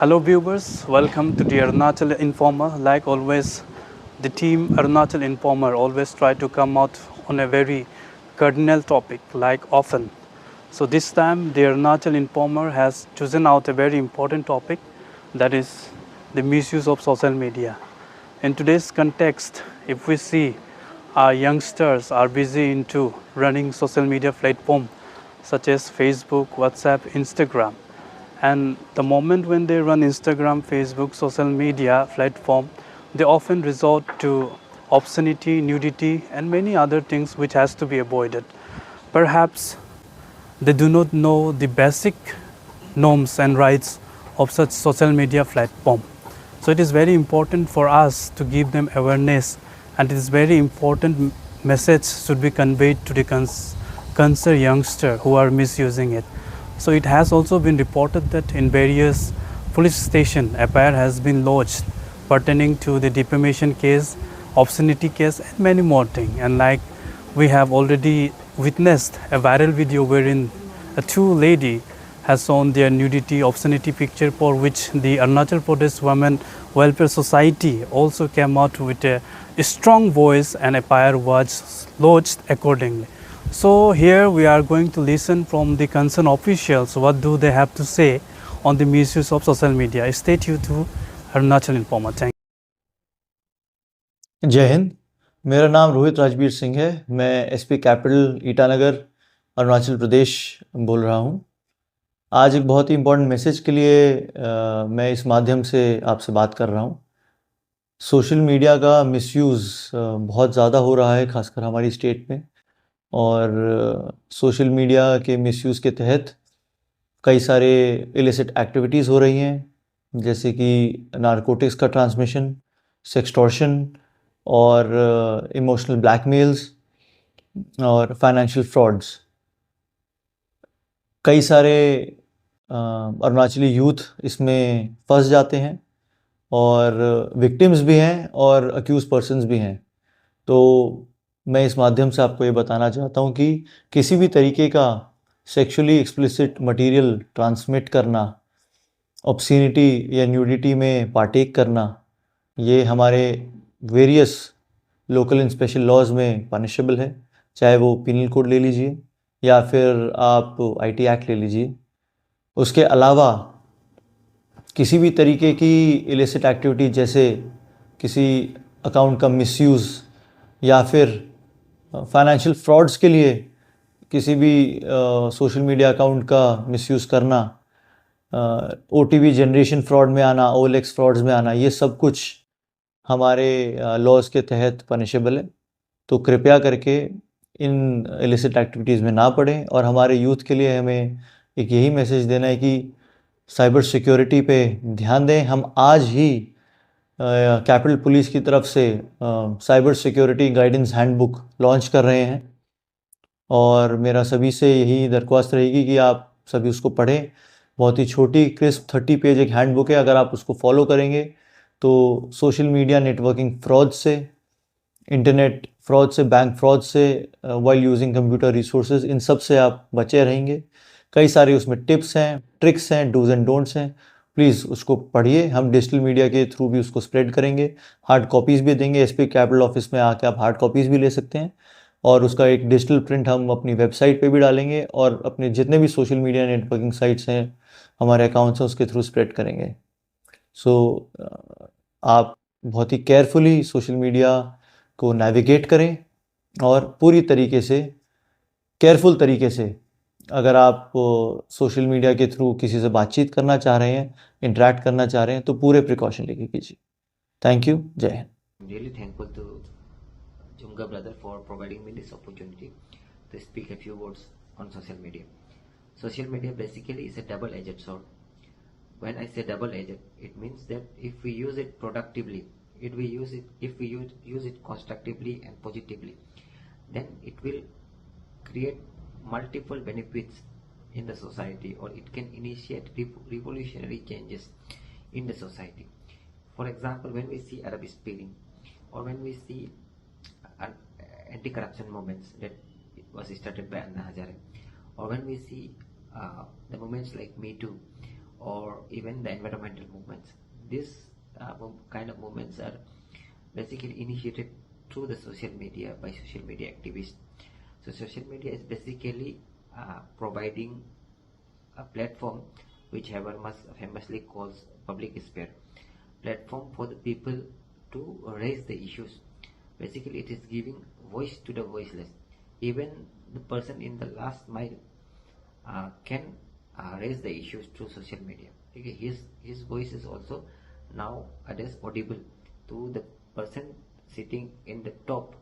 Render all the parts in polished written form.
Hello viewers, welcome to the Arunachal Informer. Like always, the team Arunachal Informer always try to come out on a very cardinal topic like often. So this time the Arunachal Informer has chosen out a very important topic, that is the misuse of social media. In today's context, if we see our youngsters are busy into running social media platform such as Facebook, WhatsApp, Instagram, and the moment when they run Instagram, Facebook, social media platform, they often resort to obscenity, nudity, and many other things which has to be avoided. Perhaps they do not know the basic norms and rights of such social media platform. So it is very important for us to give them awareness, and it is very important message should be conveyed to the concerned youngster who are misusing it. So it has also been reported that in various police stations, FIR has been lodged pertaining to the defamation case, obscenity case, and many more things. And like we have already witnessed a viral video wherein a two lady has shown their nudity, obscenity picture, for which the Arunachal Pradesh Women Welfare Society also came out with a strong voice, and FIR was lodged accordingly. So here we are going to listen from the concerned officials what do they have to say on the misuse of social media. Stay tuned to Arunachal Informer. Thank जय हिंद। मेरा नाम रोहित राजबीर सिंह है। मैं SP capital Itanagar Arunachal Pradesh बोल रहा हूँ। आज एक बहुत ही इम्पोर्टेंट मैसेज के लिए मैं इस माध्यम से आपसे बात कर रहा हूँ। सोशल मीडिया का मिसयूज़ बहुत ज़्यादा हो रहा है, खासकर हमारी स्टेट में। और सोशल मीडिया के मिसयूज़ के तहत कई सारे इलिसिट एक्टिविटीज़ हो रही हैं, जैसे कि नारकोटिक्स का ट्रांसमिशन, सेक्सटॉर्शन और इमोशनल ब्लैकमेल्स और फाइनेंशियल फ्रॉड्स। कई सारे अरुणाचली यूथ इसमें फंस जाते हैं और विक्टिम्स भी हैं और अक्यूज पर्सन्स भी हैं। तो मैं इस माध्यम से आपको ये बताना चाहता हूँ कि किसी भी तरीके का सेक्सुअली एक्सप्लिसिट मटेरियल ट्रांसमिट करना, ऑब्ससीनिटी या न्यूडिटी में पार्टेक करना, ये हमारे various local and special laws में पनिशेबल है। चाहे वो पिनल कोड ले लीजिए या फिर आप आईटी एक्ट ले लीजिए। उसके अलावा किसी भी तरीके की इलिसिट एक्टिविटी, जैसे किसी अकाउंट का मिसयूज़ या फिर फाइनेंशियल फ्रॉड्स के लिए किसी भी सोशल मीडिया अकाउंट का मिसयूज़ करना, ओटीपी जनरेशन फ्रॉड में आना, ओएलएक्स फ्रॉड्स में आना, ये सब कुछ हमारे लॉज के तहत पनिशेबल है। तो कृपया करके इन इलिसिट एक्टिविटीज़ में ना पड़ें। और हमारे यूथ के लिए हमें एक यही मैसेज देना है कि साइबर सिक्योरिटी पे ध्यान दें। हम आज ही कैपिटल पुलिस की तरफ से cyber security guidance handbook launch कर रहे हैं, और मेरा सभी से यही दरख्वास्त रहेगी कि आप सभी उसको पढ़ें। बहुत ही छोटी क्रिस्प 30 पेज एक हैंडबुक है। अगर आप उसको फॉलो करेंगे तो सोशल मीडिया नेटवर्किंग फ्रॉड से, इंटरनेट फ्रॉड से, बैंक फ्रॉड से, वाइल यूजिंग कंप्यूटर रिसोर्सेज, इन सब से आप बचे रहेंगे। कई सारे उसमें टिप्स हैं, ट्रिक्स हैं, डूज एंड डोंट्स हैं। प्लीज़ उसको पढ़िए। हम डिजिटल मीडिया के थ्रू भी उसको स्प्रेड करेंगे, हार्ड कॉपीज़ भी देंगे। एसपी कैपिटल ऑफिस में आके आप हार्ड कॉपीज़ भी ले सकते हैं, और उसका एक डिजिटल प्रिंट हम अपनी वेबसाइट पे भी डालेंगे, और अपने जितने भी सोशल मीडिया नेटवर्किंग साइट्स हैं, हमारे अकाउंट्स हैं, उसके थ्रू स्प्रेड करेंगे। सो आप बहुत ही केयरफुली सोशल मीडिया को नेविगेट करें, और पूरी तरीके से केयरफुल तरीके से अगर आप सोशल मीडिया के थ्रू किसी से बातचीत करना चाह रहे हैं, इंटरेक्ट करना चाह रहे हैं, तो पूरे प्रिकॉशन लेके कीजिए। Thank you. जय Hind. I'm really thankful to Jumga brother for providing me this opportunity to speak a few words on social media. Social media basically is a double-edged sword. When I say double-edged, it means that if we use it productively, if we use it constructively and positively, then it will create multiple benefits in the society, or it can initiate revolutionary changes in the society. For example, when we see Arab Spring, or when we see anti-corruption movements that was started by Anna Hazare, or when we see the movements like Me Too, or even the environmental movements. These kind of movements are basically initiated through the social media by social media activists. So social media is basically providing a platform which Habermas famously calls public sphere, platform for the people to raise the issues. Basically, it is giving voice to the voiceless. Even the person in the last mile can raise the issues through social media. Okay, his voice is also nowadays audible to the person sitting in the top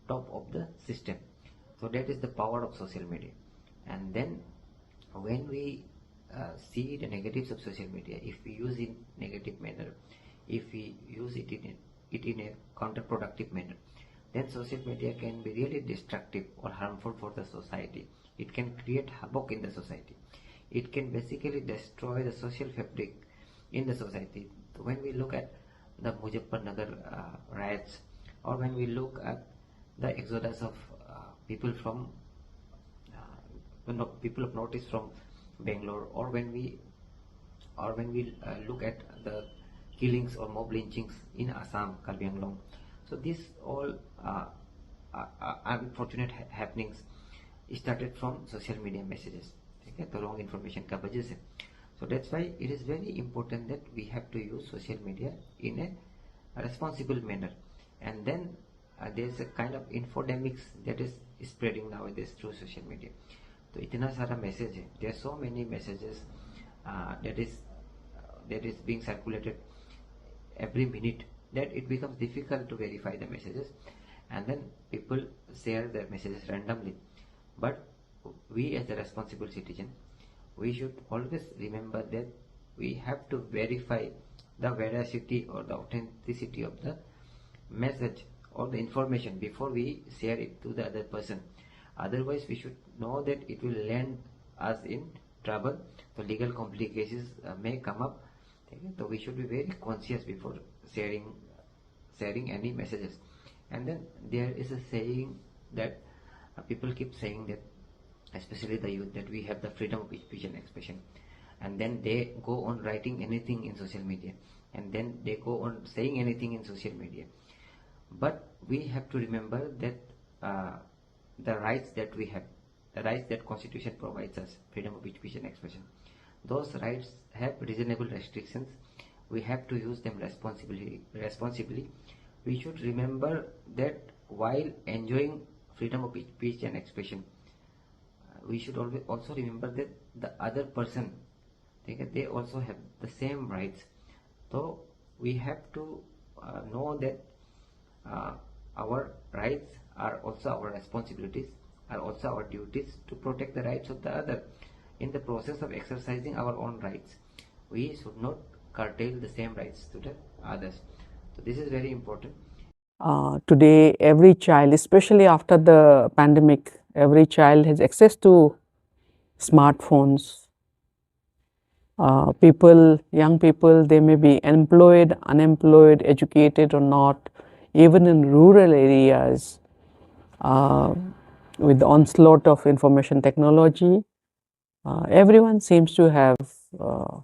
of the system. So that is the power of social media. And then when we see the negatives of social media, if we use it in negative manner, if we use it in a counterproductive manner, then social media can be really destructive or harmful for the society. It can create havoc in the society. It can basically destroy the social fabric in the society. When we look at the Muzaffarnagar riots, or when we look at the exodus of people from people of Northeast from Bangalore, or when we look at the killings or mob lynchings in Assam, Karbi Anglong. So these all unfortunate happenings started from social media messages. Okay, the wrong information का वजह से. So that's why it is very important that we have to use social media in a responsible manner. And then there's a kind of infodemics that is spreading nowadays through social media. तो इतना सारा message है, there are so many messages that is being circulated every minute that it becomes difficult to verify the messages, and then people share the messages randomly. But we as a responsible citizen, we should always remember that we have to verify the veracity or the authenticity of the message or the information before we share it to the other person. Otherwise, we should know that it will land us in trouble. The legal complications may come up. Okay? So we should be very conscious before sharing any messages. And then there is a saying that people keep saying that, especially the youth, that we have the freedom of speech and expression, and then they go on writing anything in social media, and then they go on saying anything in social media. But we have to remember that the rights that we have, the rights that Constitution provides us, freedom of speech and expression, those rights have reasonable restrictions. We have to use them responsibly. We should remember that while enjoying freedom of speech and expression, we should always also remember that the other person, they also have the same rights. So we have to know that our rights are also our responsibilities, are also our duties to protect the rights of the other. In the process of exercising our own rights, we should not curtail the same rights to the others. So this is very important. Today, every child, especially after the pandemic, every child has access to smartphones. Young people, they may be employed, unemployed, educated or not, even in rural areas, with the onslaught of information technology, everyone seems to have a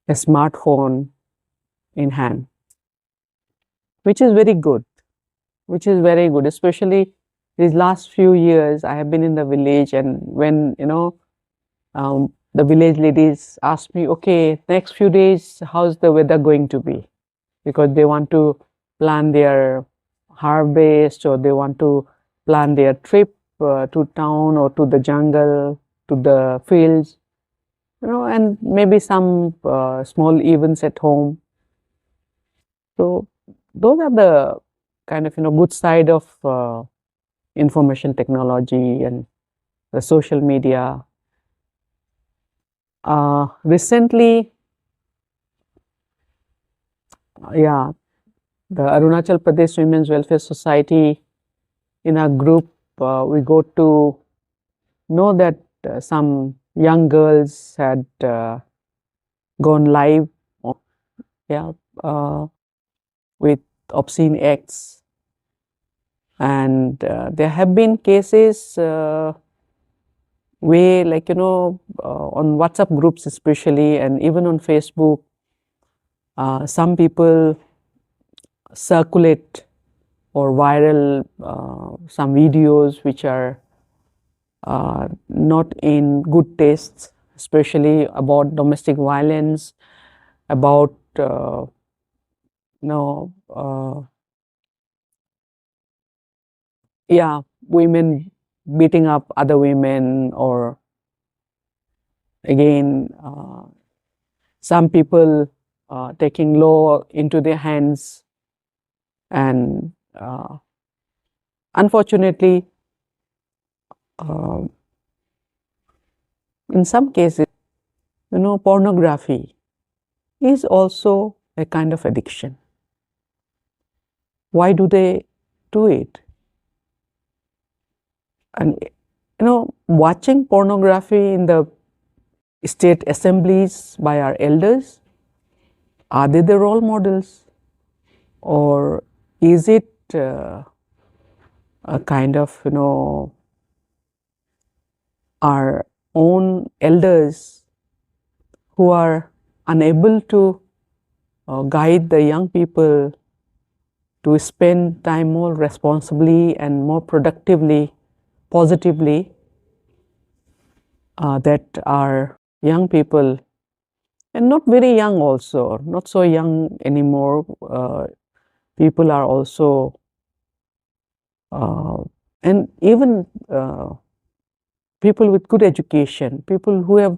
smartphone in hand, which is very good, especially these last few years. I have been in the village, and when the village ladies ask me, okay, next few days, how's the weather going to be? Because they want to plan their harvest, or they want to plan their trip to town or to the jungle, to the fields, and maybe some small events at home. So those are the kind of good side of information technology and the social media. Recently, the Arunachal Pradesh Women's Welfare Society, in our group, we got to know that some young girls had gone live with obscene acts, and there have been cases way, like, on WhatsApp groups especially, and even on Facebook, some people circulate or viral some videos which are not in good tastes, especially about domestic violence, about yeah, women beating up other women, or again, some people taking law into their hands, and unfortunately, uh, in some cases, pornography is also a kind of addiction. Why do they do it? And watching pornography in the state assemblies by our elders, are they the role models, or is it a kind of our own elders who are unable to guide the young people to spend time more responsibly and more productively, positively, that our young people, and not very young also, not so young anymore, people are also, and even people with good education, people who have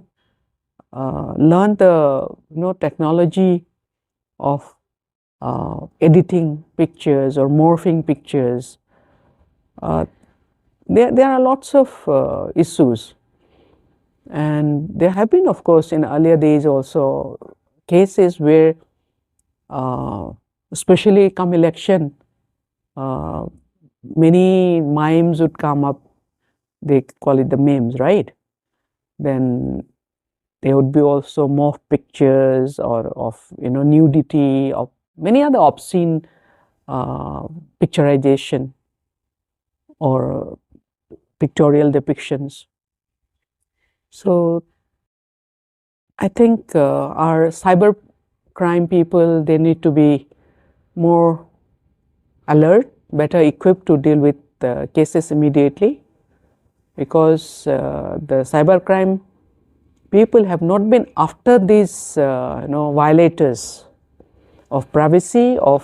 learned the technology of editing pictures or morphing pictures. There are lots of issues, and there have been, of course, in earlier days also cases where, especially come election, many mimes would come up. They call it the memes, right? Then there would be also morph pictures or of nudity, of many other obscene picturization or pictorial depictions. So I think our cyber crime people, they need to be more alert, better equipped to deal with cases immediately, because the cyber crime people have not been after these violators of privacy, of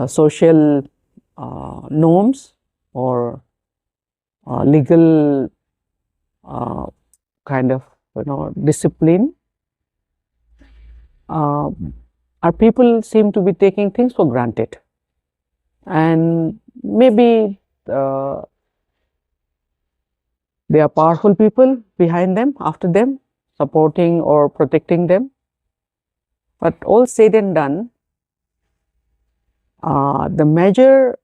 social norms, or legal kind of discipline. Our people seem to be taking things for granted, and maybe there are powerful people behind them, after them, supporting or protecting them. But all said and done, the major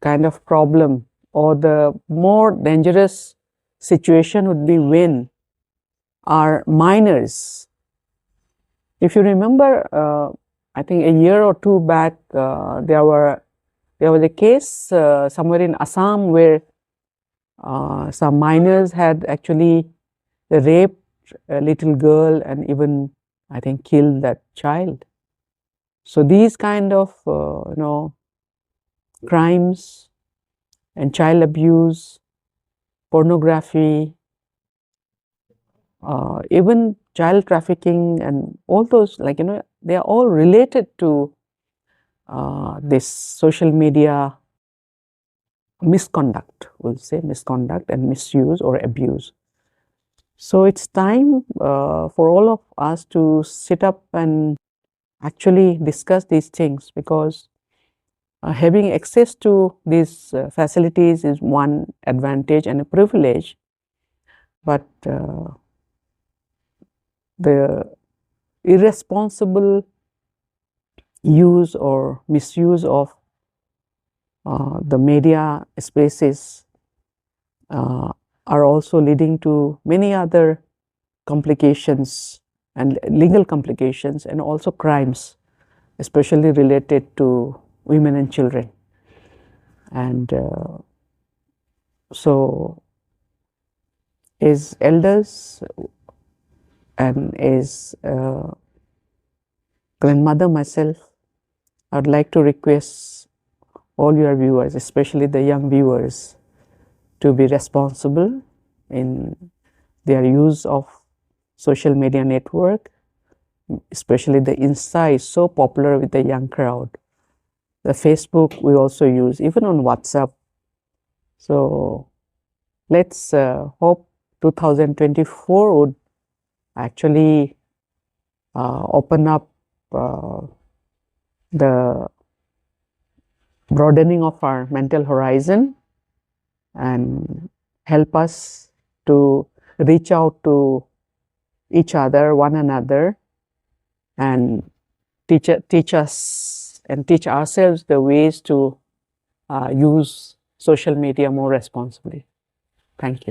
kind of problem, or the more dangerous situation, would be when our minors. If you remember, I think a year or two back, there was a case somewhere in Assam where some minors had actually raped a little girl and even, I think, killed that child. So these kind of crimes and child abuse, pornography, even child trafficking, and all those, like, they are all related to this social media misconduct, we'll say misconduct and misuse or abuse. So it's time for all of us to sit up and actually discuss these things, because having access to these facilities is one advantage and a privilege, but the irresponsible use or misuse of the media spaces are also leading to many other complications and legal complications, and also crimes, especially related to women and children. And so As elders and as grandmother myself, I would like to request all your viewers, especially the young viewers, to be responsible in their use of social media network, especially the Insta is so popular with the young crowd. The Facebook we also use, even on WhatsApp. So let's hope 2024 would actually open up the broadening of our mental horizon and help us to reach out to each other, one another, and teach us and teach ourselves the ways to use social media more responsibly. Thank you.